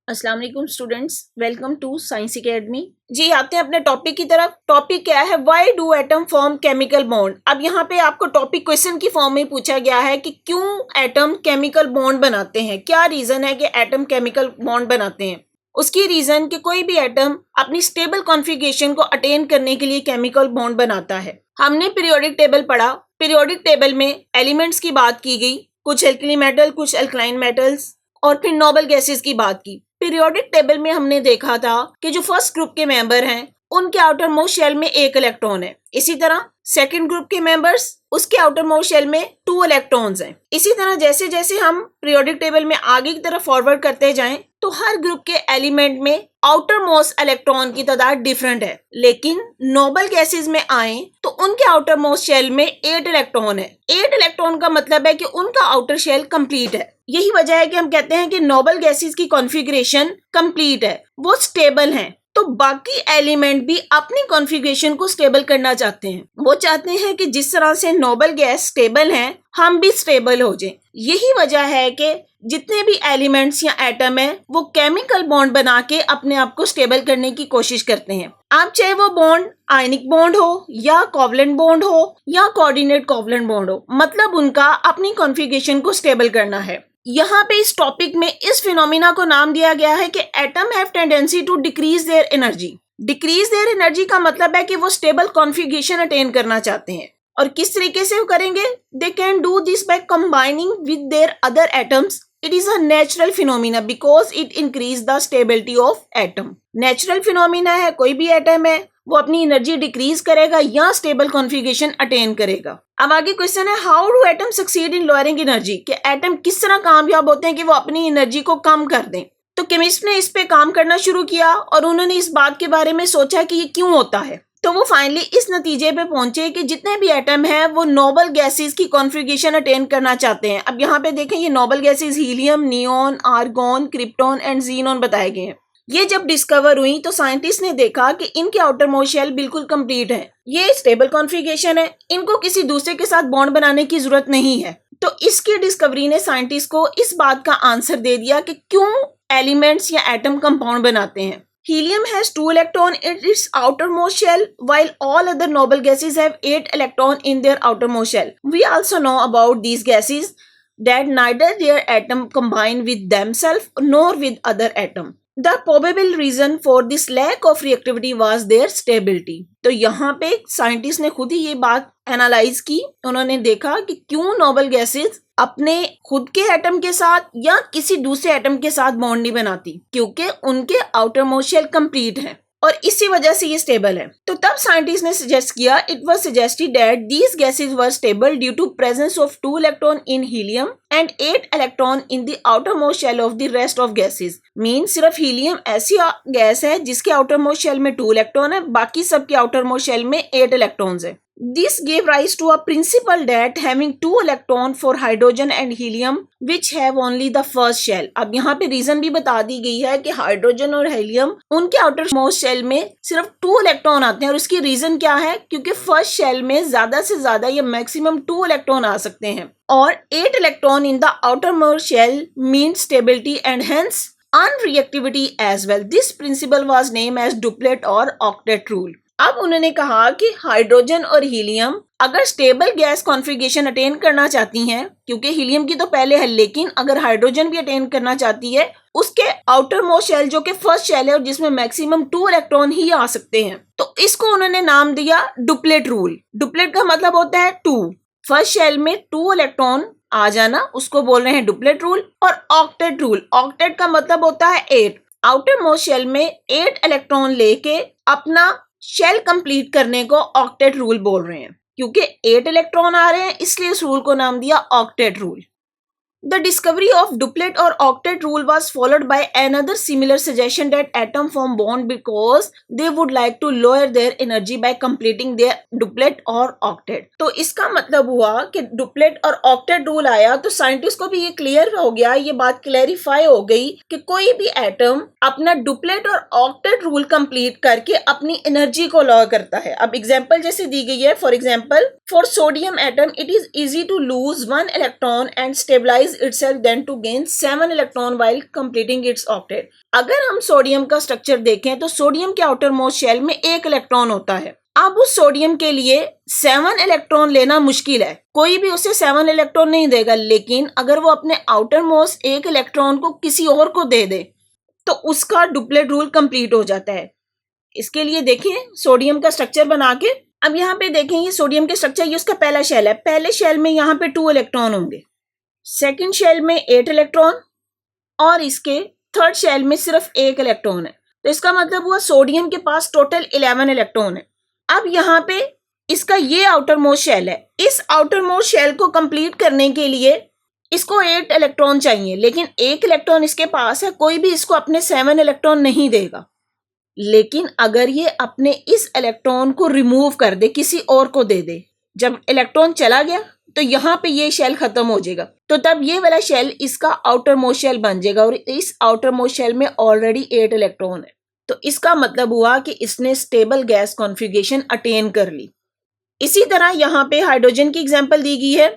अस्सलाम वालेकुम students, welcome to science academy. जी आते हैं अपने टॉपिक की तरफ। टॉपिक क्या है? Why do atom form chemical bond. अब यहाँ पे आपको टॉपिक क्वेश्चन की फॉर्म में पूछा गया है कि क्यों एटम केमिकल बॉन्ड बनाते हैं, क्या रीजन है कि एटम केमिकल बॉन्ड बनाते हैं। उसकी रीजन कि कोई भी एटम अपनी स्टेबल कॉन्फ़िगरेशन को अटेन करने के लिए केमिकल बॉन्ड बनाता है। हमने पीरियोडिक टेबल पढ़ा। पीरियोडिक टेबल में एलिमेंट्स की बात की गई, कुछ एल्कली मेटल, कुछ अल्कलाइन मेटल्स, और फिर नोबल गैसेस की बात की। पीरियोडिक टेबल में हमने देखा था कि जो फर्स्ट ग्रुप के मेंबर हैं उनके आउटर मोस्ट शेल में एक इलेक्ट्रॉन है। इसी तरह सेकंड ग्रुप के मेंबर्स, उसके आउटर मोस्ट शेल में 2 इलेक्ट्रॉन्स हैं। इसी तरह जैसे जैसे हम पीरियोडिक टेबल में आगे की तरफ फॉरवर्ड करते जाएं तो हर ग्रुप के एलिमेंट में आउटर मोस्ट इलेक्ट्रॉन की तादाद डिफरेंट है। लेकिन नोबल गैसेस में आए तो उनके आउटर मोस्ट शेल में 8 इलेक्ट्रॉन है। 8 इलेक्ट्रॉन का मतलब है कि उनका आउटर शेल कंप्लीट है। यही वजह है कि हम कहते हैं कि नोबल गैसेस की कॉन्फ़िगरेशन कंप्लीट है, वो स्टेबल हैं। तो बाकी एलिमेंट भी अपनी कॉन्फ़िगरेशन को स्टेबल करना चाहते हैं। वो चाहते हैं कि जिस तरह से नोबल गैस स्टेबल हैं, हम भी स्टेबल हो जाएं। यही वजह है कि जितने भी एलिमेंट्स या एटम है वो केमिकल बॉन्ड बना के अपने आप को स्टेबल करने की कोशिश करते हैं। आप चाहे वो बॉन्ड आयनिक बॉन्ड हो या कोवलेंट बॉन्ड हो या कोऑर्डिनेट कोवलेंट बॉन्ड हो, मतलब उनका अपनी कॉन्फ़िगरेशन को स्टेबल करना है। यहाँ पे इस टॉपिक में इस फिनोमिना को नाम दिया गया है कि atom have tendency to decrease their energy. Decrease their energy का मतलब है कि वो स्टेबल कॉन्फ़िगरेशन अटेन करना चाहते हैं। और किस तरीके से वो करेंगे? They can do this by combining with their other atoms. It is a natural phenomena because it increase the stability of atom. Natural phenomena है, कोई भी एटम है वो अपनी एनर्जी डिक्रीज करेगा या स्टेबल कॉन्फ़िगरेशन अटेन करेगा। अब आगे क्वेश्चन है, how do atom succeed in lowering energy. कि एटम किस तरह कामयाब होते हैं कि वो अपनी एनर्जी को कम कर दें। तो केमिस्ट ने इस पे काम करना शुरू किया और उन्होंने इस बात के बारे में सोचा कि ये क्यों होता है। तो वो फाइनली इस नतीजे पे पहुंचे कि जितने भी एटम है वो नोबल गैसेस की कॉन्फ़िगरेशन अटेन करना चाहते हैं। अब यहाँ पे देखें, ये noble gases helium, neon, argon, krypton and xenon बताए गए हैं। ये जब डिस्कवर हुई तो साइंटिस्ट ने देखा कि इनके आउटर मोस्ट शेल बिल्कुल कंप्लीट है, ये स्टेबल कॉन्फ़िगरेशन है, इनको किसी दूसरे के साथ बॉन्ड बनाने की जरूरत नहीं है। तो इसकी डिस्कवरी ने साइंटिस्ट को इस बात का आंसर दे दिया कि क्यों एलिमेंट्स या एटम कंपाउंड बनाते हैं। Helium has 2 electrons in its outermost shell, while all other noble gases have 8 electrons in their outermost shell. We also know about these gases that neither their atom combine with themselves nor with other atom. The probable reason for this lack of reactivity was their stability. तो यहाँ पे scientist ने खुद ही ये बात analyse की। उन्होंने देखा कि क्यों नोबल गैसेस अपने खुद के एटम के साथ या किसी दूसरे एटम के साथ बॉन्ड नहीं बनाती, क्योंकि उनके आउटर मोस्ट शेल कंप्लीट है और इसी वजह से ये स्टेबल है। तो तब साइंटिस्ट ने सजेस्ट किया, it was suggested that these gases were stable due to presence of 2 electron in helium and 8 electron in the outermost shell of the rest of gases. Mean सिर्फ helium ऐसी gas है जिसके outer most shell में 2 electron है, बाकी सबके outer most shell में 8 electrons है। This gave rise to a principle that having 2 electrons for hydrogen and helium which have only the first shell. अब यहाँ पे रीजन भी बता दी गई है कि हाइड्रोजन और हीलियम उनके आउटर मोस्ट शेल में सिर्फ 2 इलेक्ट्रॉन आते हैं। और उसकी रीजन क्या है? क्योंकि फर्स्ट शेल में ज्यादा से ज्यादा या मैक्सिमम 2 इलेक्ट्रॉन आ सकते हैं और 8 electron in the outermost shell mean stability and hence unreactivity as well. This principle was named as duplet or octet rule. अब उन्होंने कहा कि हाइड्रोजन और हीलियम अगर स्टेबल गैस कॉन्फ़िगरेशन अटेन करना चाहती हैं, क्योंकि हीलियम की तो पहले है, लेकिन अगर हाइड्रोजन भी अटेन करना चाहती है, उसके आउटर मोस्ट शेल जो कि फर्स्ट शेल है और जिसमें मैक्सिमम 2 इलेक्ट्रॉन ही आ सकते हैं, तो इसको उन्होंने नाम दिया डुप्लेट रूल। डुप्लेट का मतलब होता है 2, फर्स्ट शेल में 2 इलेक्ट्रॉन आ जाना, उसको बोल रहे हैं डुप्लेट रूल। और ऑक्टेट रूल, ऑक्टेट का मतलब होता है 8, आउटर मोस्ट शेल में 8 इलेक्ट्रॉन लेके अपना शेल कंप्लीट करने को ऑक्टेट रूल बोल रहे हैं। क्योंकि 8 इलेक्ट्रॉन आ रहे हैं इसलिए इस रूल को नाम दिया octet rule. The discovery of duplet or octet rule was followed by another similar suggestion that atom form bond because they would like to lower their energy by completing their duplet or octet. तो इसका मतलब हुआ कि duplet और octet rule आया तो scientist को भी ये क्लियर हो गया, ये बात क्लैरिफाई हो गई कि कोई भी एटम अपना duplet और octet rule कंप्लीट करके अपनी एनर्जी को लोअर करता है। अब एग्जांपल जैसे दी गई है, for example for sodium atom it is easy to lose 1 electron and stabilise neutralise itself then to gain 7 electron while completing its octet. अगर हम सोडियम का स्ट्रक्चर देखें तो सोडियम के आउटर मोस्ट शेल में 1 इलेक्ट्रॉन होता है। अब उस सोडियम के लिए 7 इलेक्ट्रॉन लेना मुश्किल है, कोई भी उसे 7 इलेक्ट्रॉन नहीं देगा, लेकिन अगर वो अपने आउटर मोस्ट 1 इलेक्ट्रॉन को किसी और को दे दे तो उसका डुप्लेट रूल कंप्लीट हो जाता है। इसके लिए देखें सोडियम का स्ट्रक्चर बना के, अब यहाँ पे देखें ये सोडियम के स्ट्रक्चर, ये उसका पहला शेल है। पहले शेल में यहाँ पे 2 इलेक्ट्रॉन होंगे, सेकंड शेल में 8 इलेक्ट्रॉन और इसके थर्ड शेल में सिर्फ 1 इलेक्ट्रॉन है। तो इसका मतलब हुआ सोडियम के पास टोटल 11 इलेक्ट्रॉन है। अब यहाँ पे इसका ये आउटर मोस्ट शेल है, इस आउटर मोस्ट शेल को कंप्लीट करने के लिए इसको 8 इलेक्ट्रॉन चाहिए, लेकिन 1 इलेक्ट्रॉन इसके पास है, कोई भी इसको अपने 7 इलेक्ट्रॉन नहीं देगा। लेकिन अगर ये अपने इस इलेक्ट्रॉन को रिमूव कर दे, किसी और को दे दे, जब इलेक्ट्रॉन चला गया तो यहाँ पे ये शेल खत्म हो जाएगा, तो तब ये वाला शेल इसका आउटर मोस्ट शेल बन जाएगा और इस आउटर मोस्ट शेल में ऑलरेडी 8 इलेक्ट्रॉन है। तो इसका मतलब हुआ कि इसने स्टेबल गैस कॉन्फ़िगरेशन अटेन कर ली। इसी तरह यहाँ पे हाइड्रोजन की एग्जांपल दी गई है।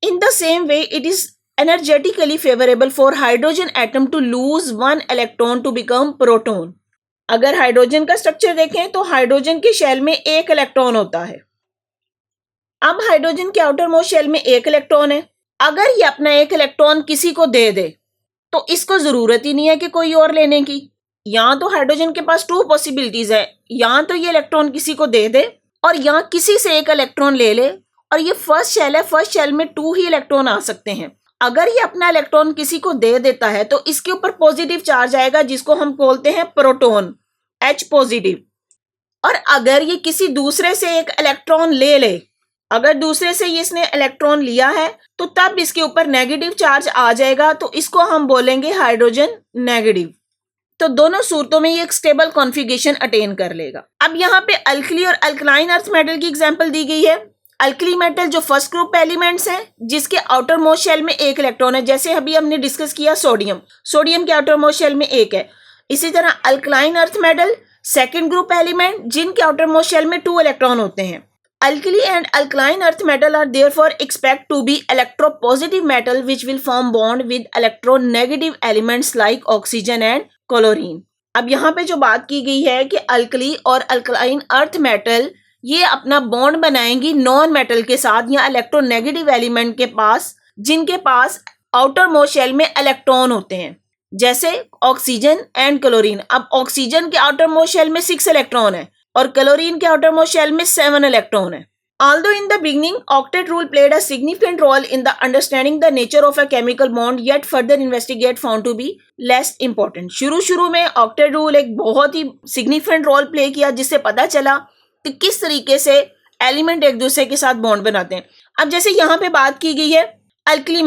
In the same way it is energetically favourable for hydrogen atom to lose 1 electron to become proton. अगर हाइड्रोजन का स्ट्रक्चर देखें तो हाइड्रोजन के शेल में 1 इलेक्ट्रॉन होता है। अब हाइड्रोजन के आउटर मोस्ट शेल में 1 इलेक्ट्रॉन है। अगर ये अपना 1 इलेक्ट्रॉन किसी को दे दे तो इसको जरूरत ही नहीं है कि कोई और लेने की। या तो हाइड्रोजन के पास 2 पॉसिबिलिटीज है, या तो ये इलेक्ट्रॉन किसी को दे दे और या किसी से 1 इलेक्ट्रॉन ले ले, और ये फर्स्ट शेल है, फर्स्ट शेल में 2 ही इलेक्ट्रॉन आ सकते हैं। अगर ये अपना इलेक्ट्रॉन किसी को दे देता है तो इसके ऊपर पॉजिटिव चार्ज आएगा जिसको हम बोलते हैं प्रोटॉन, H पॉजिटिव। और अगर ये किसी दूसरे से 1 इलेक्ट्रॉन ले ले, अगर दूसरे से इसने इलेक्ट्रॉन लिया है तो तब इसके ऊपर नेगेटिव चार्ज आ जाएगा, तो इसको हम बोलेंगे हाइड्रोजन नेगेटिव। तो दोनों सूरतों में ये एक स्टेबल कॉन्फ़िगरेशन अटेन कर लेगा। अब यहाँ पे अल्कली और अल्कलाइन अर्थ मेटल की एग्जांपल दी गई है। अल्कली मेटल जो फर्स्ट ग्रुप एलिमेंट्स हैं जिसके आउटर मोस्ट शेल में 1 इलेक्ट्रॉन है, जैसे अभी हमने डिस्कस किया सोडियम, सोडियम के आउटर मोस्ट शेल में 1 है। इसी तरह alkaline earth metal second group element जिनके आउटर मोस्ट शेल में 2 इलेक्ट्रॉन होते हैं। Alkali and alkaline earth metal are therefore expect to be electropositive metal which will form bond with electronegative elements like oxygen and chlorine। अब यहाँ पे जो बात की गई है कि अल्कली और अल्कलाइन अर्थ मेटल ये अपना बॉन्ड बनाएंगी नॉन मेटल के साथ या इलेक्ट्रोनेगेटिव एलिमेंट के पास जिनके पास आउटर मोस्ट शेल में इलेक्ट्रॉन होते हैं, जैसे ऑक्सीजन एंड क्लोरीन। अब ऑक्सीजन के आउटर मोस्ट शेल में 6 इलेक्ट्रॉन है और क्लोरीन के आउटर मोस्ट शेल में 7 इलेक्ट्रॉन है। Although in the beginning octet rule played a significant role in the understanding the nature of a chemical bond, yet further investigate found to be less important। शुरू में octet rule एक बहुत ही significant role play किया जिससे पता चला कि किस तरीके से एलिमेंट एक दूसरे के साथ बॉन्ड बनाते हैं। अब जैसे यहाँ पे बात की गई है अल्कली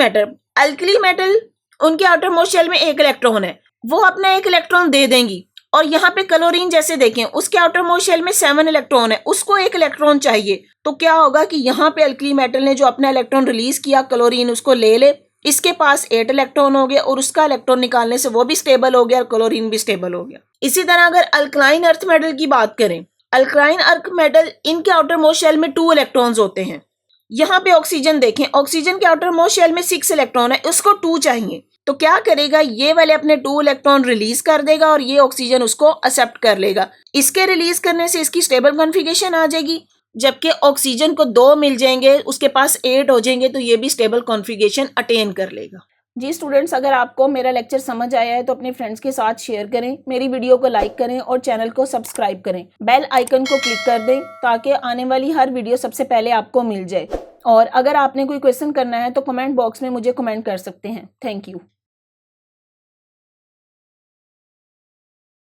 मेटल उनके आउटर मोस्ट शेल में 1 इलेक्ट्रॉन है, वो अपना 1 इलेक्ट्रॉन दे देंगी। और यहाँ पे क्लोरीन जैसे देखें उसके आउटर मोस्ट शेल में 7 इलेक्ट्रॉन है, उसको 1 इलेक्ट्रॉन चाहिए, तो क्या होगा कि यहाँ पे अल्कली मेटल ने जो अपना इलेक्ट्रॉन रिलीज किया क्लोरीन उसको ले ले, इसके पास 8 इलेक्ट्रॉन हो गया और उसका इलेक्ट्रॉन निकालने से वो भी स्टेबल हो गया और क्लोरीन भी स्टेबल हो गया। इसी तरह अगर अल्कलाइन अर्थ मेटल की बात करें, अल्कलाइन अर्थ मेटल इनके आउटर मोस्ट शेल में 2 इलेक्ट्रॉन्स होते हैं। यहाँ पे ऑक्सीजन देखें, ऑक्सीजन के आउटर मोस्ट शेल में 6 इलेक्ट्रॉन है, उसको 2 चाहिए, तो क्या करेगा ये वाले अपने 2 इलेक्ट्रॉन रिलीज कर देगा और ये ऑक्सीजन उसको एक्सेप्ट कर लेगा। इसके रिलीज करने से इसकी स्टेबल कॉन्फ़िगरेशन आ जाएगी, जबकि ऑक्सीजन को 2 मिल जाएंगे, उसके पास 8 हो जाएंगे, तो ये भी स्टेबल कॉन्फ़िगरेशन अटेन कर लेगा। जी स्टूडेंट्स, अगर आपको मेरा लेक्चर समझ आया है तो अपने फ्रेंड्स के साथ शेयर करें, मेरी वीडियो को लाइक करें और चैनल को सब्सक्राइब करें। बेल आइकन को क्लिक कर दें ताकि आने वाली हर वीडियो सबसे पहले आपको मिल जाए। और अगर आपने कोई क्वेश्चन करना है तो कमेंट बॉक्स में मुझे कमेंट कर सकते हैं। Thank you.